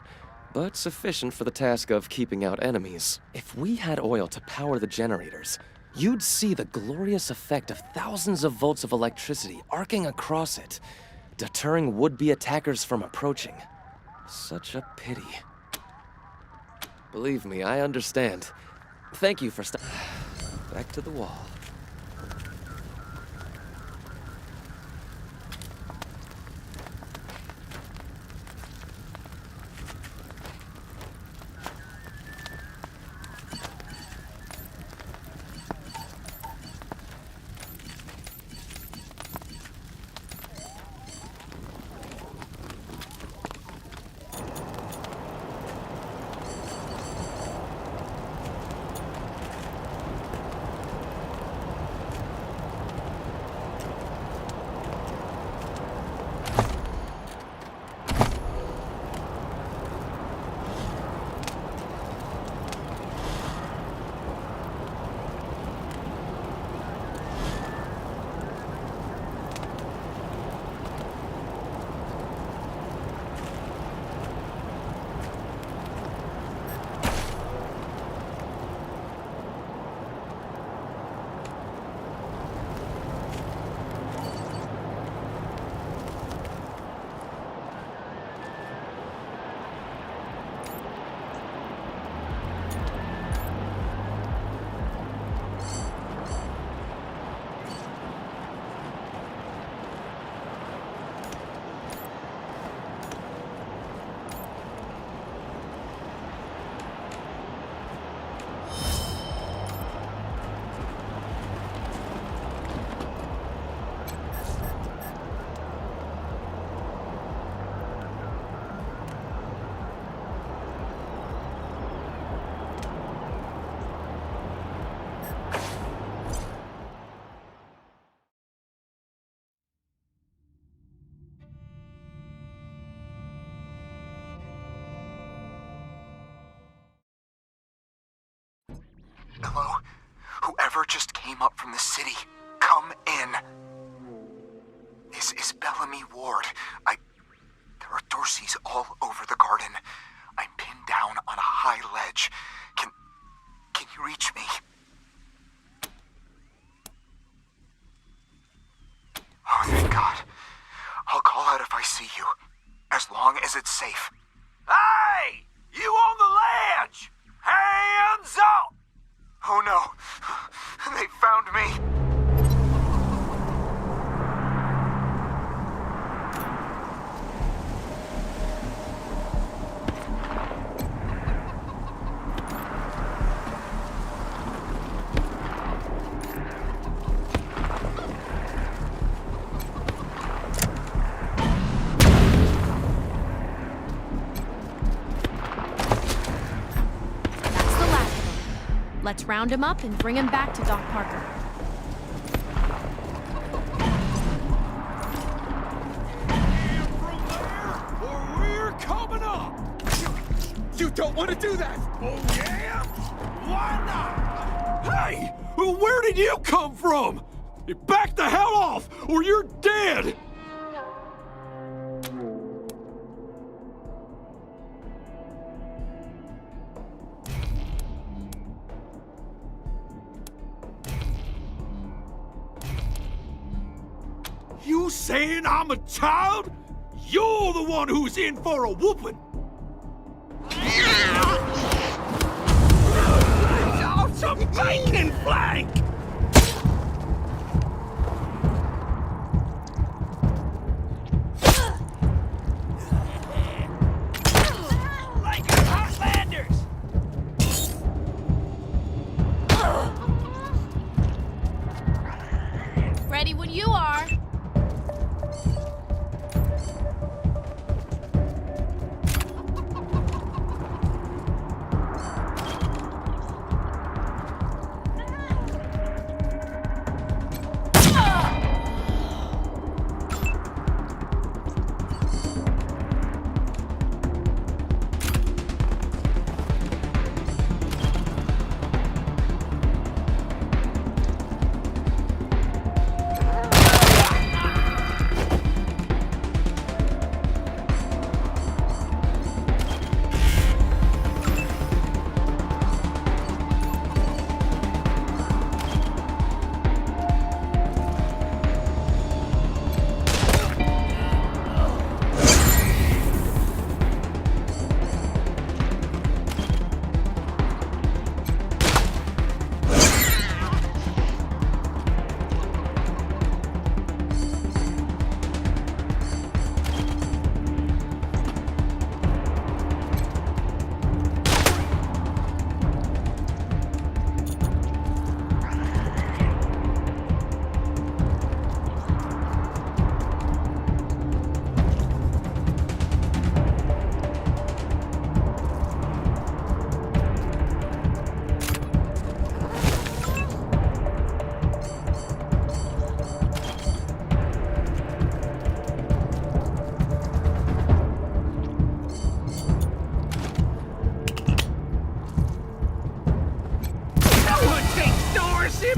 but sufficient for the task of keeping out enemies. If we had oil to power the generators, you'd see the glorious effect of thousands of volts of electricity arcing across it, deterring would-be attackers from approaching. Such a pity. Believe me, I understand. Thank you for back to the wall. whoever just came up from the city, come in. This is Bellamy Ward. There are Dorseys all over the garden. I'm pinned down on a high ledge. Can you reach me? Oh, thank God. I'll call out if I see you, as long as it's safe. Hey! You on the ledge! Hands up! Oh no, they found me. Let's round him up and bring him back to Doc Parker. Or we're coming up! You don't want to do that! Oh, yeah? Why not? Hey! Where did you come from? Back the hell off, or you're dead! You saying I'm a child? You're the one who's in for a whooping! Oh, some bacon flank! Like your Heartlanders! Ready when you are.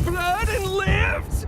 Blood and lives?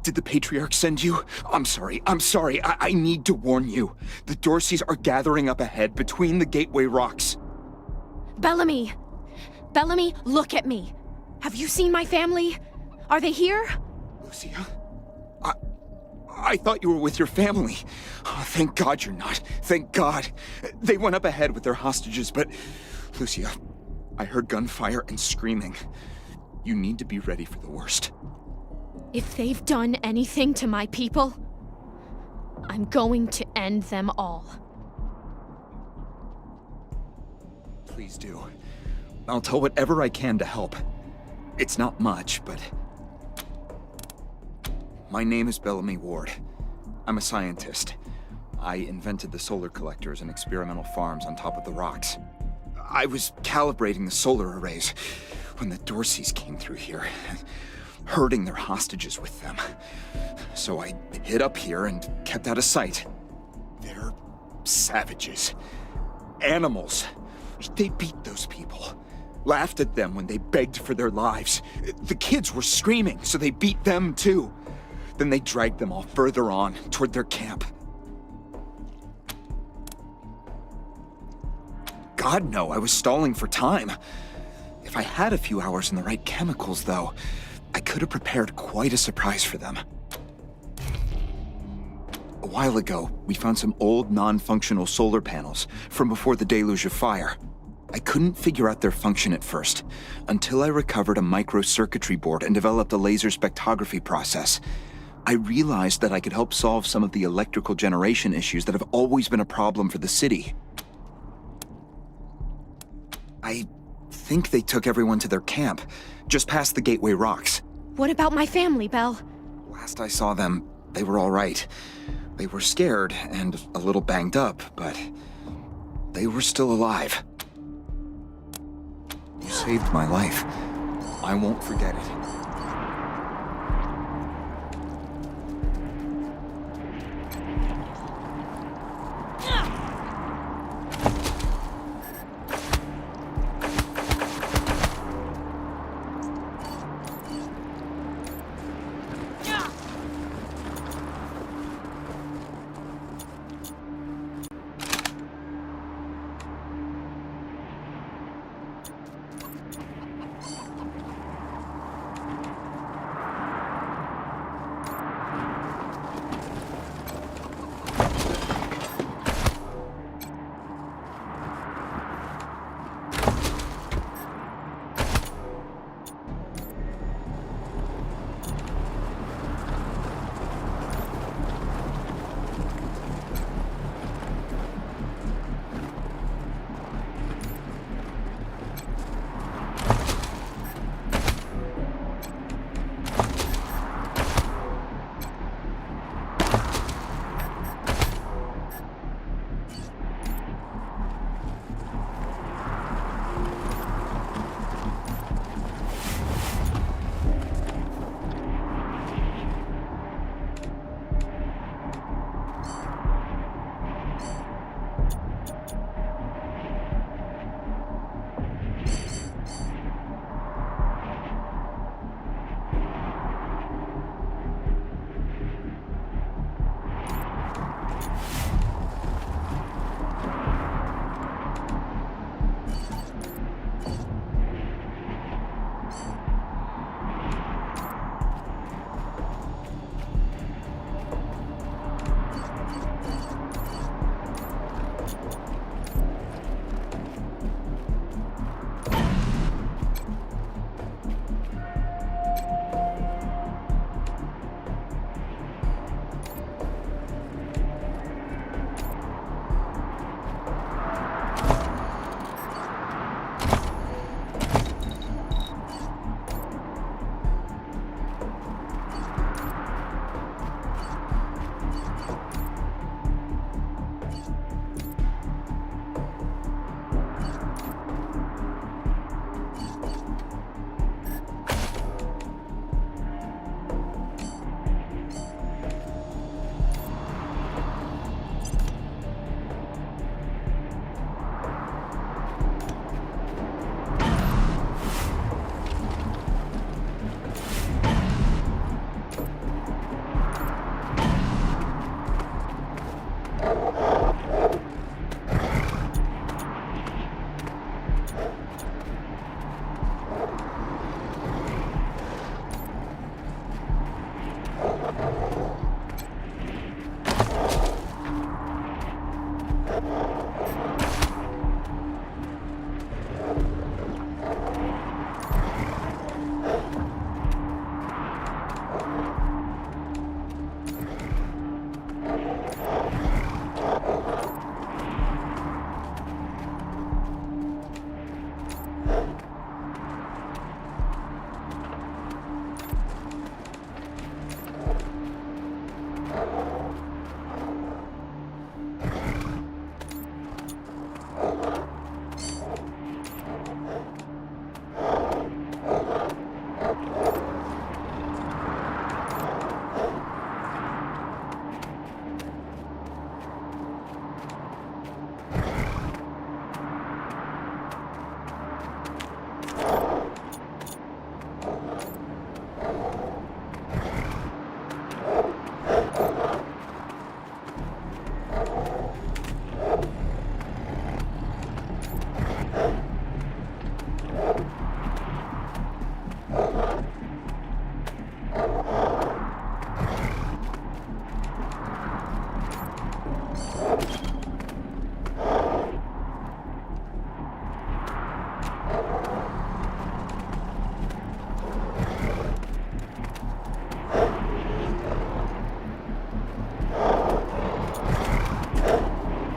Did the Patriarch send you? I'm sorry. I need to warn you. The Dorseys are gathering up ahead between the Gateway Rocks. Bellamy! Bellamy, look at me! Have you seen my family? Are they here? Lucia? I thought you were with your family. Oh, thank God you're not. Thank God. They went up ahead with their hostages, but... Lucia, I heard gunfire and screaming. You need to be ready for the worst. If they've done anything to my people, I'm going to end them all. Please do. I'll tell whatever I can to help. It's not much, but... My name is Bellamy Ward. I'm a scientist. I invented the solar collectors and experimental farms on top of the rocks. I was calibrating the solar arrays when the Dorseys came through here, herding their hostages with them. So I hid up here and kept out of sight. They're savages. Animals. They beat those people. Laughed at them when they begged for their lives. The kids were screaming, so they beat them too. Then they dragged them all further on, toward their camp. God, no, I was stalling for time. If I had a few hours and the right chemicals, though, I could have prepared quite a surprise for them. A while ago, we found some old, non-functional solar panels from before the deluge of fire. I couldn't figure out their function at first, until I recovered a microcircuitry board and developed a laser spectrography process. I realized that I could help solve some of the electrical generation issues that have always been a problem for the city. I think they took everyone to their camp, just past the Gateway Rocks. What about my family, Belle? Last I saw them, they were all right. They were scared and a little banged up, but they were still alive. You saved my life. I won't forget it.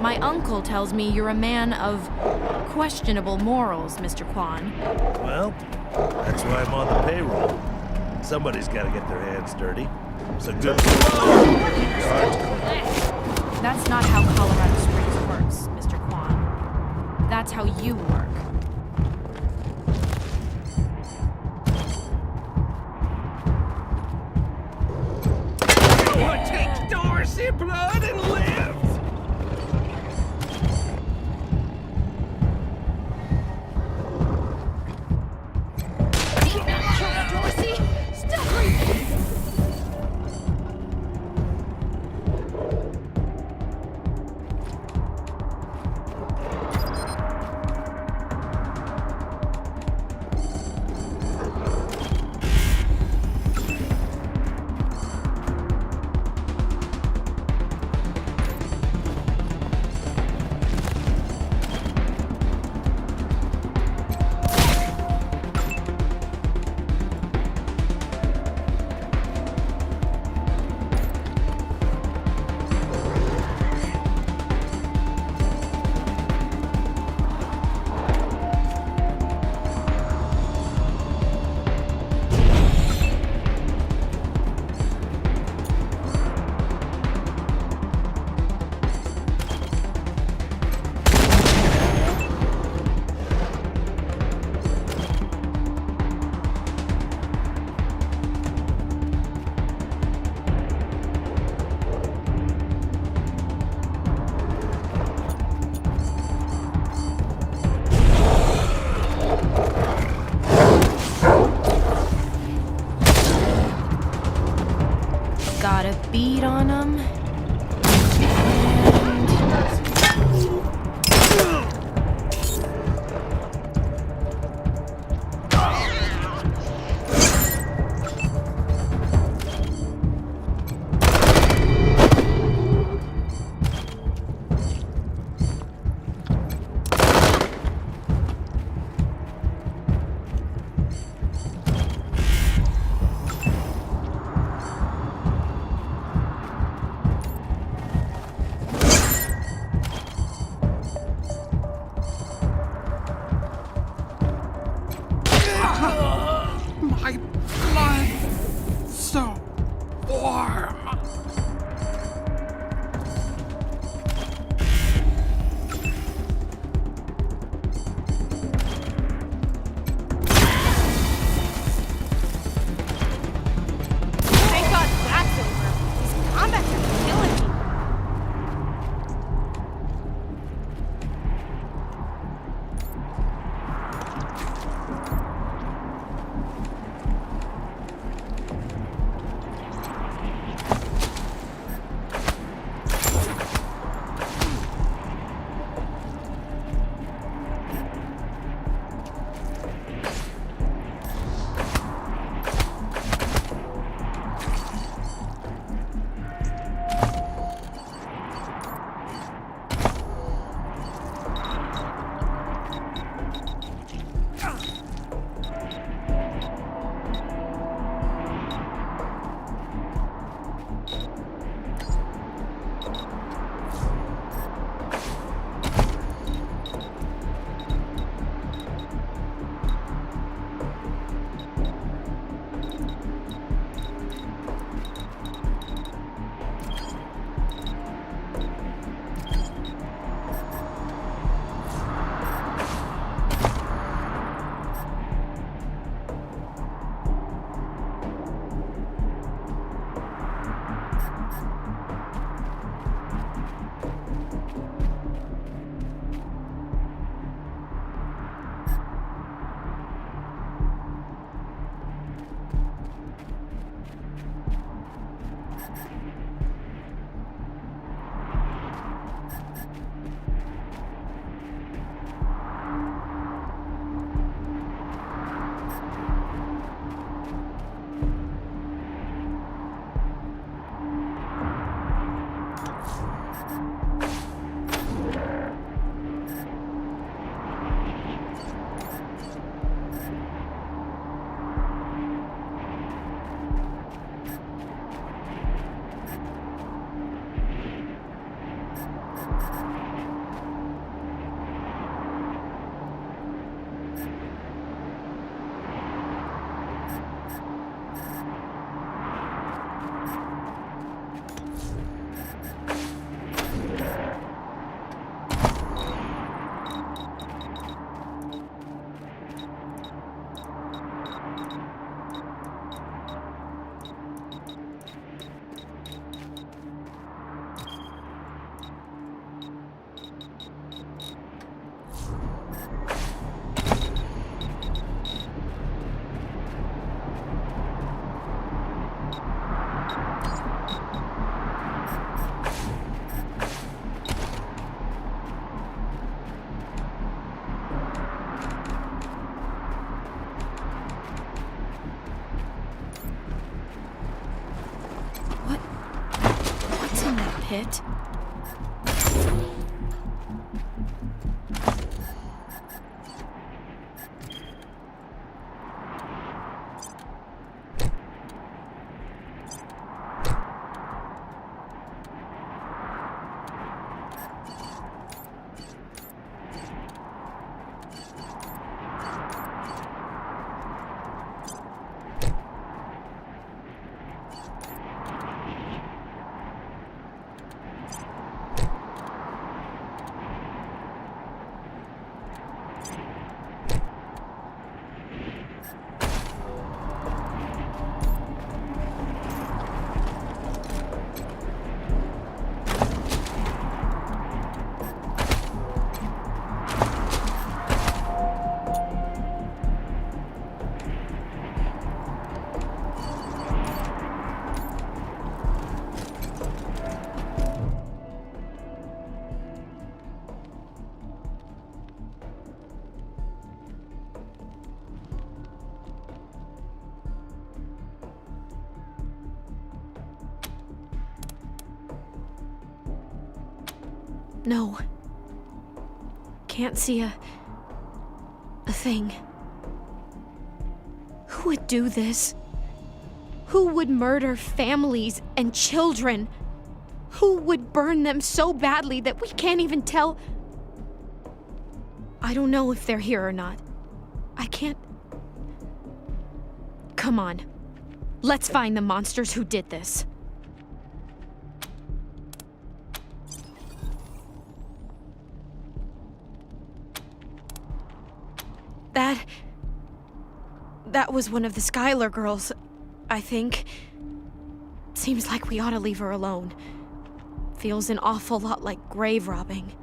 My uncle tells me you're a man of questionable morals, Mr. Kwan. Well, that's why I'm on the payroll. Somebody's got to get their hands dirty. It's a good... That's not how Colorado Springs works, Mr. Kwan. That's how you work. Take Dorsey blood and live! Dorsey, stop breathing! Got a bead on him. My blood, so warm. Thank God that's over. These combats are killing me. pit. No. Can't see a thing. Who would do this? Who would murder families and children? Who would burn them so badly that we can't even tell? I don't know if they're here or not. I can't... Come on. Let's find the monsters who did this. That was one of the Skylar girls, I think. Seems like we ought to leave her alone. Feels an awful lot like grave robbing.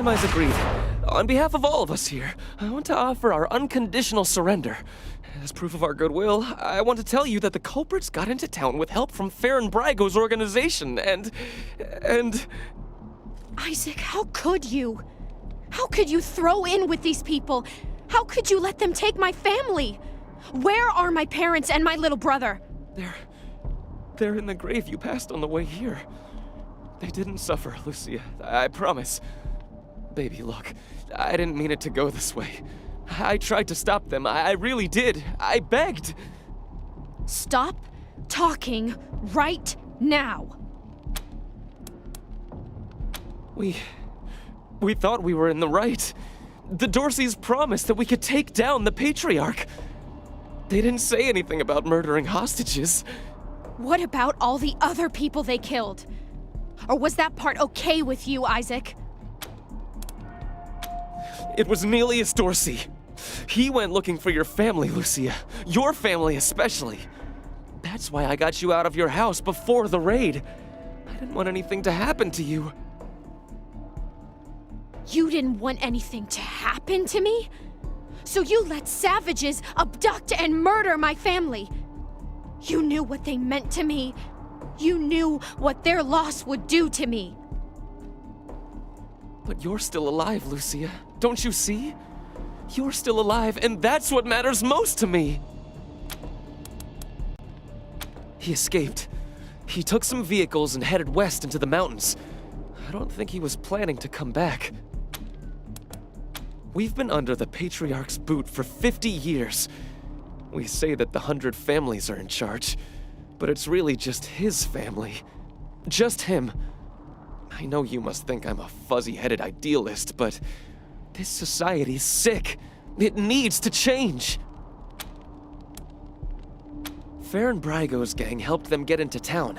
Semis agreed. On behalf of all of us here, I want to offer our unconditional surrender. As proof of our goodwill, I want to tell you that the culprits got into town with help from Farron Brago's organization, and... Isaac, how could you? How could you throw in with these people? How could you let them take my family? Where are my parents and my little brother? They're in the grave you passed on the way here. They didn't suffer, Lucia. I promise. Baby, look, I didn't mean it to go this way. I tried to stop them. I really did. I begged. Stop talking right now. We thought we were in the right. The Dorseys promised that we could take down the Patriarch. They didn't say anything about murdering hostages. What about all the other people they killed? Or was that part okay with you, Isaac? It was Nelius Dorsey. He went looking for your family, Lucia. Your family especially. That's why I got you out of your house before the raid. I didn't want anything to happen to you. You didn't want anything to happen to me? So you let savages abduct and murder my family. You knew what they meant to me. You knew what their loss would do to me. But you're still alive, Lucia. Don't you see? You're still alive, and that's what matters most to me. He escaped. He took some vehicles and headed west into the mountains. I don't think he was planning to come back. We've been under the Patriarch's boot for 50 years. We say that the 100 families are in charge, but it's really just his family. Just him. I know you must think I'm a fuzzy-headed idealist, but this society's sick. It needs to change. Farron Brygo's gang helped them get into town.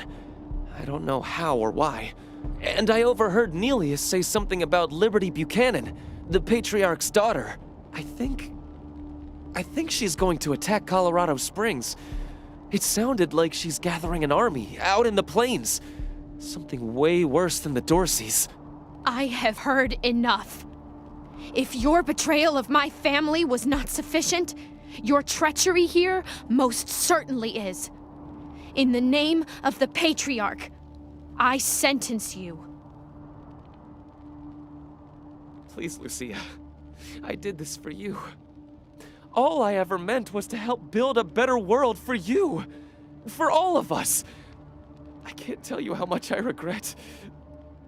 I don't know how or why. And I overheard Nelius say something about Liberty Buchanan, the Patriarch's daughter. I think she's going to attack Colorado Springs. It sounded like she's gathering an army out in the plains. Something way worse than the Dorseys. I have heard enough. If your betrayal of my family was not sufficient, your treachery here most certainly is. In the name of the Patriarch, I sentence you. Please, Lucia. I did this for you. All I ever meant was to help build a better world for you. For all of us. I can't tell you how much I regret.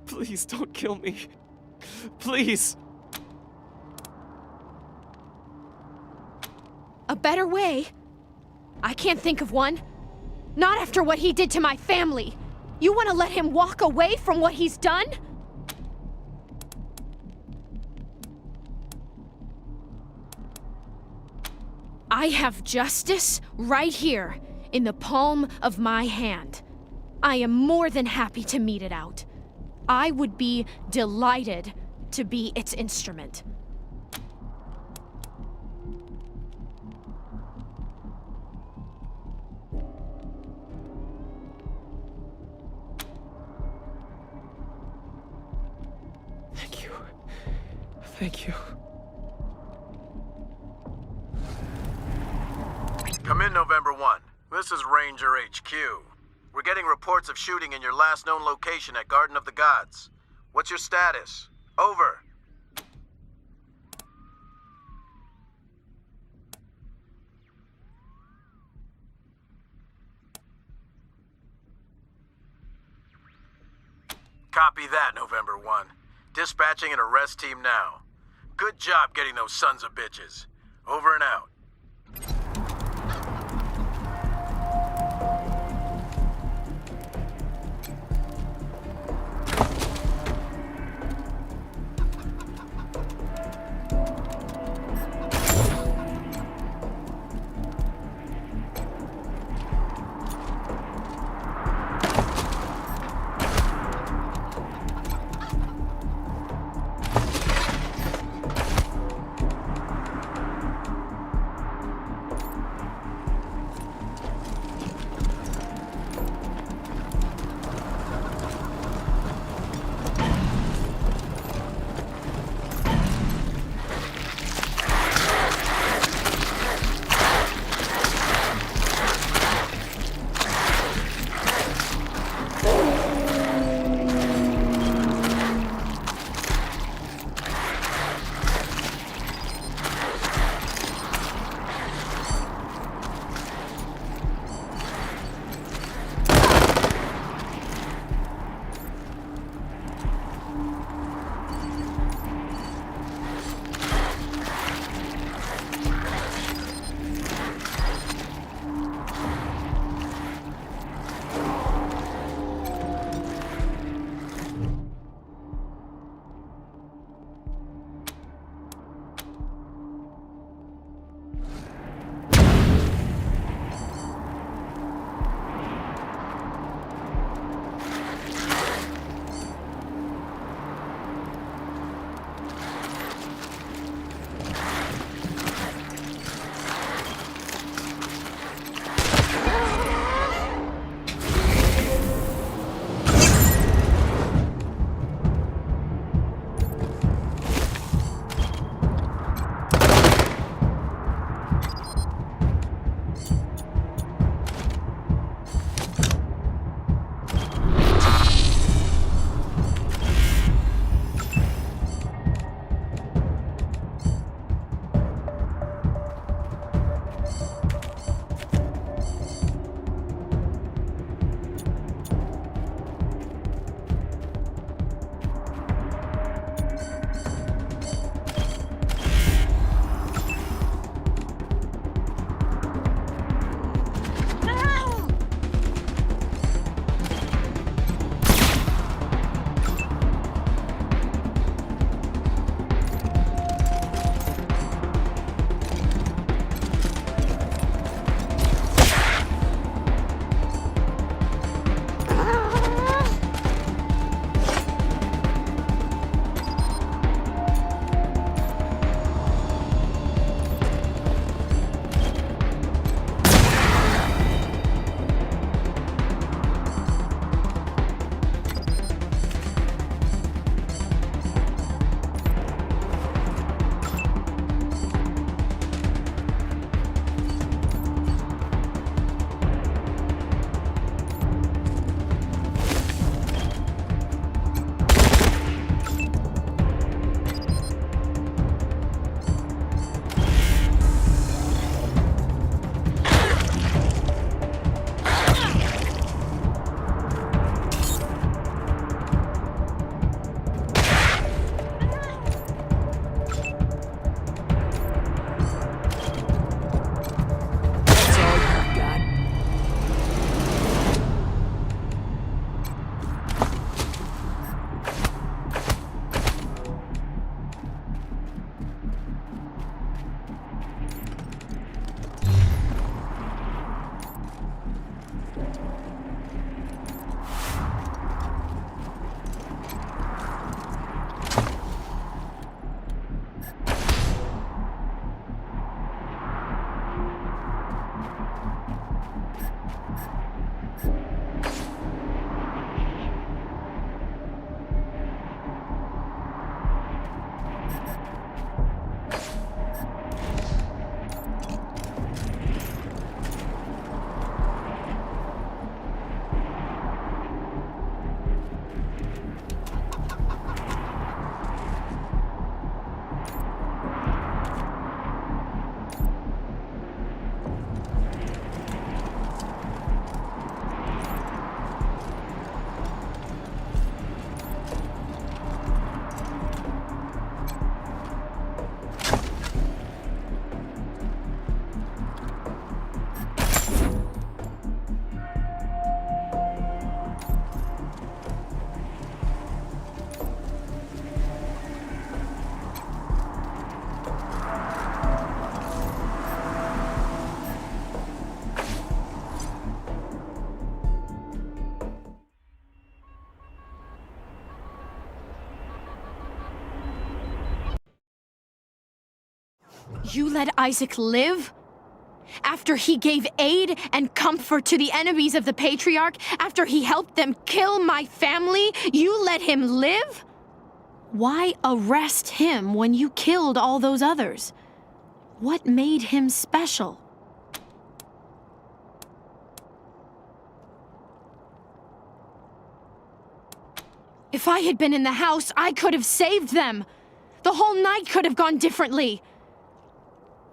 Please don't kill me. Please. A better way? I can't think of one. Not after what he did to my family. You want to let him walk away from what he's done? I have justice right here in the palm of my hand. I am more than happy to mete it out. I would be delighted to be its instrument. Thank you. Thank you. Come in, November 1. This is Ranger HQ. We're getting reports of shooting in your last known location at Garden of the Gods. What's your status? Over. Copy that, November 1. Dispatching an arrest team now. Good job getting those sons of bitches. Over and out. You let Isaac live? After he gave aid and comfort to the enemies of the Patriarch? After he helped them kill my family? You let him live? Why arrest him when you killed all those others? What made him special? If I had been in the house, I could have saved them. The whole night could have gone differently.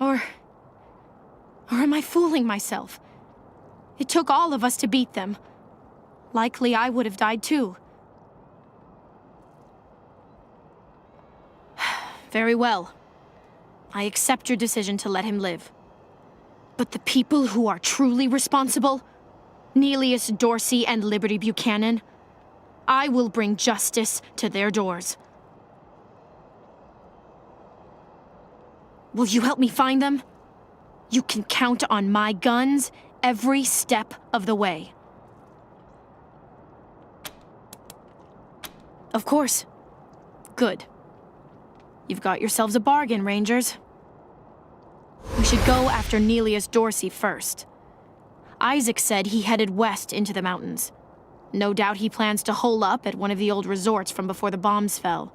Or am I fooling myself? It took all of us to beat them. Likely I would have died too. Very well. I accept your decision to let him live. But the people who are truly responsible, Nelius Dorsey and Liberty Buchanan, I will bring justice to their doors. Will you help me find them? You can count on my guns every step of the way. Of course. Good. You've got yourselves a bargain, Rangers. We should go after Nelius Dorsey first. Isaac said he headed west into the mountains. No doubt he plans to hole up at one of the old resorts from before the bombs fell.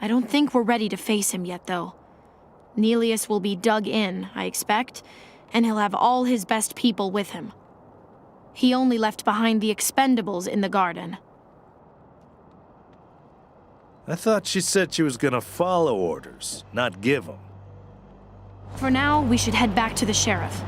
I don't think we're ready to face him yet, though. Nelius will be dug in, I expect, and he'll have all his best people with him. He only left behind the expendables in the garden. I thought she said she was gonna follow orders, not give them. For now, we should head back to the sheriff.